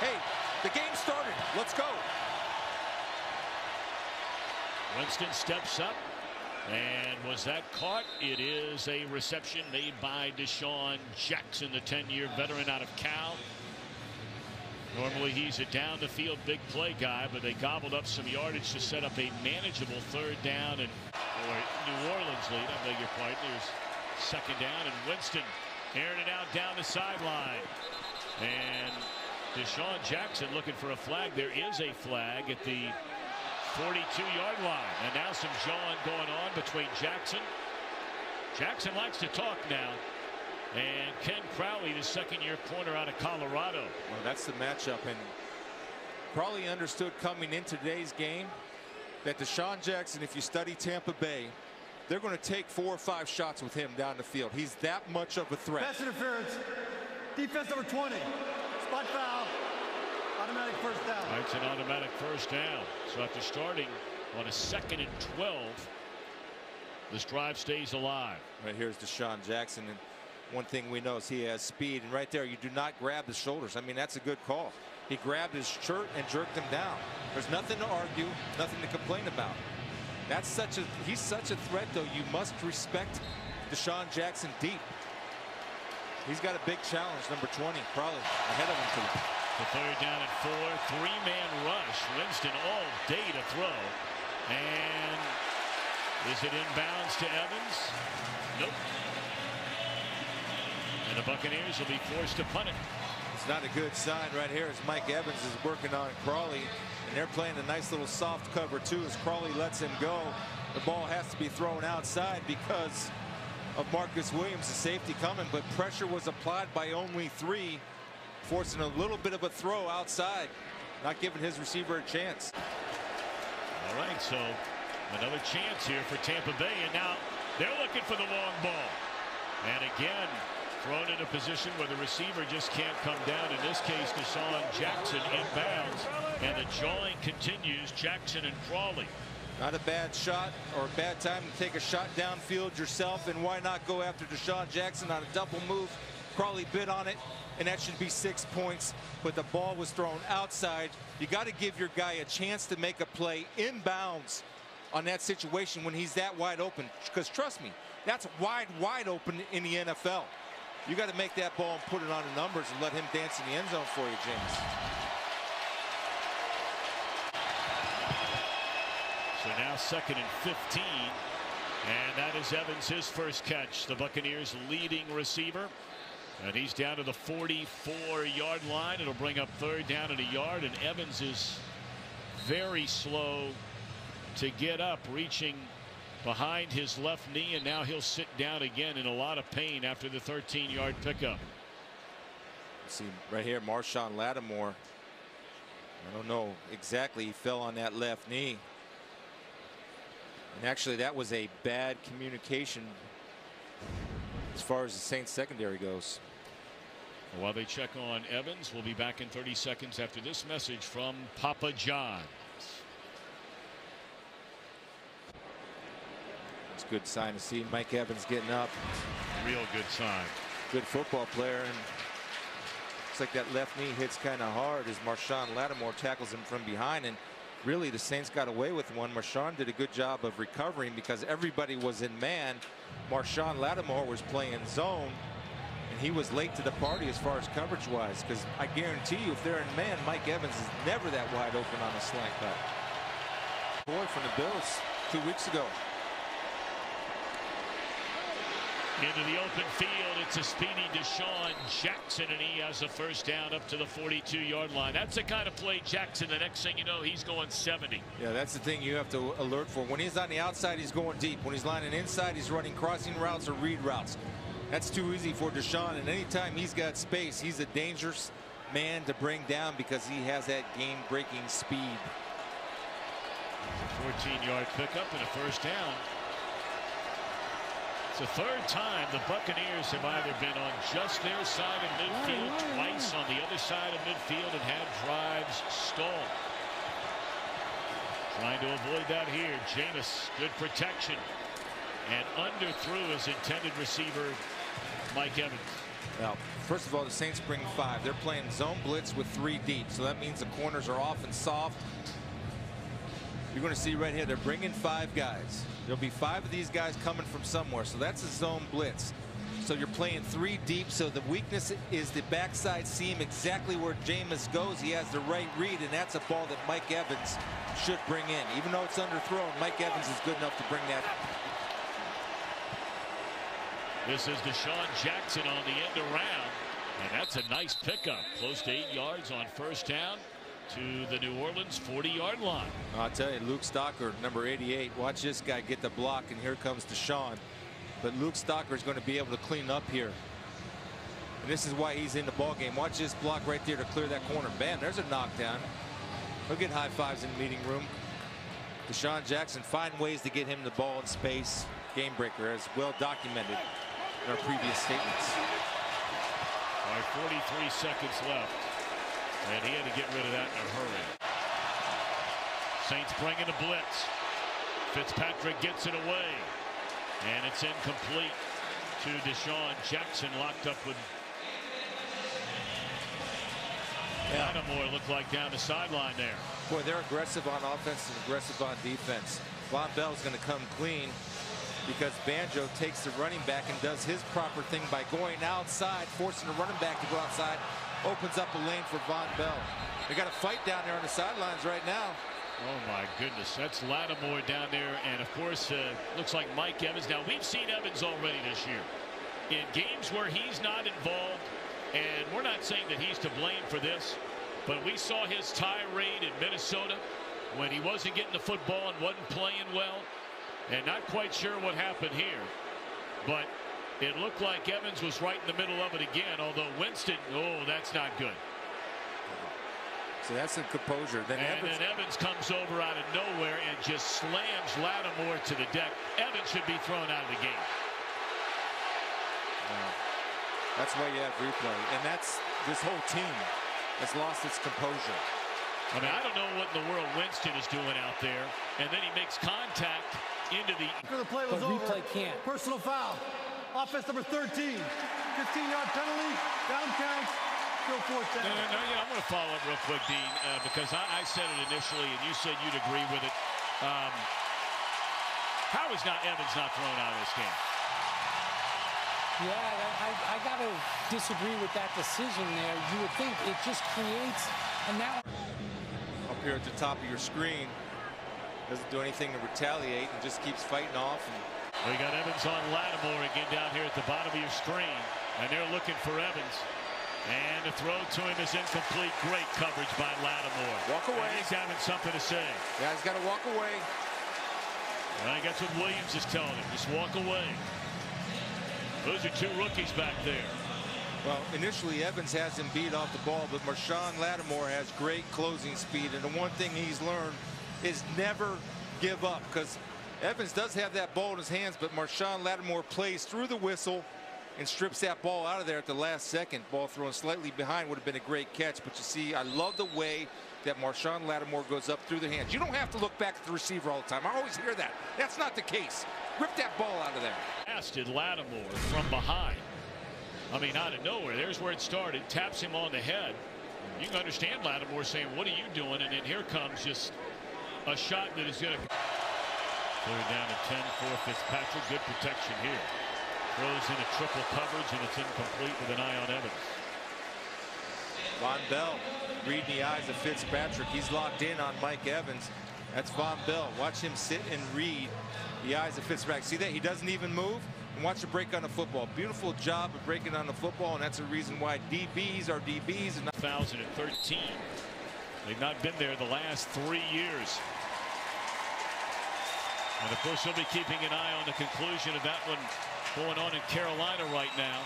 hey, the game started. Let's go. Winston steps up. And was that caught? It is a reception made by DeSean Jackson, the 10-year veteran out of Cal. Normally he's a down the field big play guy, but they gobbled up some yardage to set up a manageable third down. And New Orleans lead, I beg your pardon. There's second down, and Winston airing it out down the sideline. And DeSean Jackson looking for a flag. There is a flag at the 42-yard line. And now some jawing going on between Jackson. Jackson likes to talk now. And Ken Crawley, the second-year corner out of Colorado. Well, that's the matchup. And Crawley understood coming into today's game that DeSean Jackson, if you study Tampa Bay, they're going to take 4 or 5 shots with him down the field. He's that much of a threat. Pass interference. Defense number 20. Spot foul. Automatic first down. It's an automatic first down. So after starting on a 2nd and 12, this drive stays alive. Right here's DeSean Jackson, and one thing we know is he has speed, and right there you do not grab the shoulders. I mean, that's a good call. He grabbed his shirt and jerked him down. There's nothing to argue, nothing to complain about. He's such a threat, though. You must respect DeSean Jackson deep. He's got a big challenge, number 20, probably ahead of him too. The third down and 4, 3-man rush. Winston all day to throw. And is it inbounds to Evans? Nope. And the Buccaneers will be forced to punt it. It's not a good sign right here as Mike Evans is working on Crawley. And they're playing a nice little soft cover too as Crawley lets him go. The ball has to be thrown outside because of Marcus Williams, the safety coming. But pressure was applied by only 3. Forcing a little bit of a throw outside, not giving his receiver a chance. All right, so another chance here for Tampa Bay, and now they're looking for the long ball. And again, thrown in a position where the receiver just can't come down. In this case, DeSean Jackson inbounds, and the jawing continues. Jackson and Crawley. Not a bad shot or a bad time to take a shot downfield yourself, and why not go after DeSean Jackson on a double move? Crawley bid on it, and that should be 6 points, but the ball was thrown outside. You got to give your guy a chance to make a play inbounds on that situation when he's that wide open, because trust me, that's wide open in the NFL. You got to make that ball and put it on the numbers and let him dance in the end zone for you, James. So now 2nd and 15, and that is Evans, his first catch. The Buccaneers leading receiver. And he's down to the 44-yard line. It'll bring up third down and a yard. And Evans is very slow to get up, reaching behind his left knee. And now he'll sit down again in a lot of pain after the 13-yard pickup. See right here, Marshon Lattimore. I don't know exactly. He fell on that left knee. And actually, that was a bad communication as far as the Saints secondary goes. While they check on Evans, we'll be back in 30 seconds after this message from Papa John. It's a good sign to see Mike Evans getting up. Real good sign. Good football player, and looks like that left knee hits kind of hard as Marshon Lattimore tackles him from behind, and really the Saints got away with one. Marshon did a good job of recovering because everybody was in man. Marshon Lattimore was playing zone, and he was late to the party as far as coverage wise, because I guarantee you if they're in man, Mike Evans is never that wide open on a slant cut. Boy from the Bills 2 weeks ago. Into the open field, it's a speedy DeSean Jackson, and he has a first down up to the 42-yard line. That's the kind of play Jackson, the next thing you know, he's going 70. Yeah, that's the thing you have to alert for. When he's on the outside, he's going deep. When he's lining inside, he's running crossing routes or read routes. That's too easy for DeSean, and anytime he's got space, he's a dangerous man to bring down because he has that game-breaking speed. 14-yard pickup and a first down. It's the third time the Buccaneers have either been on just their side of midfield, twice on the other side of midfield, and had drives stall. Trying to avoid that here. Jameis, good protection. And underthrew his intended receiver, Mike Evans. Now, first of all, the Saints bring 5. They're playing zone blitz with 3 deep, so that means the corners are off and soft. You're going to see right here, they're bringing 5 guys. There'll be 5 of these guys coming from somewhere, so that's a zone blitz. So you're playing 3 deep, so the weakness is the backside seam, exactly where Jameis goes. He has the right read, and that's a ball that Mike Evans should bring in. Even though it's underthrown, Mike Evans is good enough to bring that. This is DeSean Jackson on the end around, and that's a nice pickup. Close to 8 yards on first down to the New Orleans 40-yard line. I'll tell you, Luke Stocker, number 88, watch this guy get the block, and here comes DeSean. But Luke Stocker is going to be able to clean up here. And this is why he's in the ball game. Watch this block right there to clear that corner. Bam, there's a knockdown. He'll get high fives in the meeting room. DeSean Jackson find ways to get him the ball in space. Game breaker, as well documented in our previous statements. All right, 43 seconds left. And he had to get rid of that in a hurry. Saints bringing the blitz. Fitzpatrick gets it away. And it's incomplete to DeSean Jackson, locked up with Lattimore. Looked like down the sideline there. Boy, they're aggressive on offense and aggressive on defense. Von Bell's going to come clean because Banjo takes the running back and does his proper thing by going outside, forcing the running back to go outside, opens up a lane for Von Bell. They got a fight down there on the sidelines right now. Oh my goodness, that's Lattimore down there, and of course looks like Mike Evans. Now we've seen Evans already this year in games where he's not involved, and we're not saying that he's to blame for this, but we saw his tirade in Minnesota when he wasn't getting the football and wasn't playing well, and not quite sure what happened here, but it looked like Evans was right in the middle of it again, although Winston, oh, that's not good. So that's some composure. Then Evans comes over out of nowhere and just slams Lattimore to the deck. Evans should be thrown out of the game. That's why you have replay. And that's this whole team has lost its composure. I mean, I don't know what in the world Winston is doing out there. And then he makes contact into the... After the play was over, replay can't. Personal foul. Offense number 13. 15-yard penalty. Down counts. No, I'm going to follow up real quick, Dean, because I said it initially, and you said you'd agree with it. How is Evans not thrown out of this game? Yeah, I got to disagree with that decision there. You would think it just creates, and now up here at the top of your screen, doesn't do anything to retaliate and just keeps fighting off. And we got Evans on Lattimore again down here at the bottom of your screen, and they're looking for Evans. And the throw to him is incomplete. Great coverage by Lattimore. Walk away. And he's having something to say. Yeah, he's got to walk away. And I think that's what Williams is telling him. Just walk away. Those are 2 rookies back there. Well, initially Evans has him beat off the ball, but Marshon Lattimore has great closing speed. And the one thing he's learned is never give up, because Evans does have that ball in his hands, but Marshon Lattimore plays through the whistle and strips that ball out of there at the last second. Ball thrown slightly behind would have been a great catch. But you see, I love the way that Marshon Lattimore goes up through the hands. You don't have to look back at the receiver all the time. I always hear that. That's not the case. Rip that ball out of there. Blasted Lattimore from behind. I mean, out of nowhere. There's where it started. Taps him on the head. You can understand Lattimore saying, what are you doing? And then here comes just a shot that is going to clear down to 10 for Fitzpatrick. Good protection here. Throws into triple coverage, and it's incomplete with an eye on Evans. Von Bell reading the eyes of Fitzpatrick. He's locked in on Mike Evans. That's Von Bell. Watch him sit and read the eyes of Fitzpatrick. See that? He doesn't even move. And watch the break on the football. Beautiful job of breaking on the football, and that's the reason why DBs are DBs. And 2013. They've not been there the last 3 years. And of course, he'll be keeping an eye on the conclusion of that one going on in Carolina right now.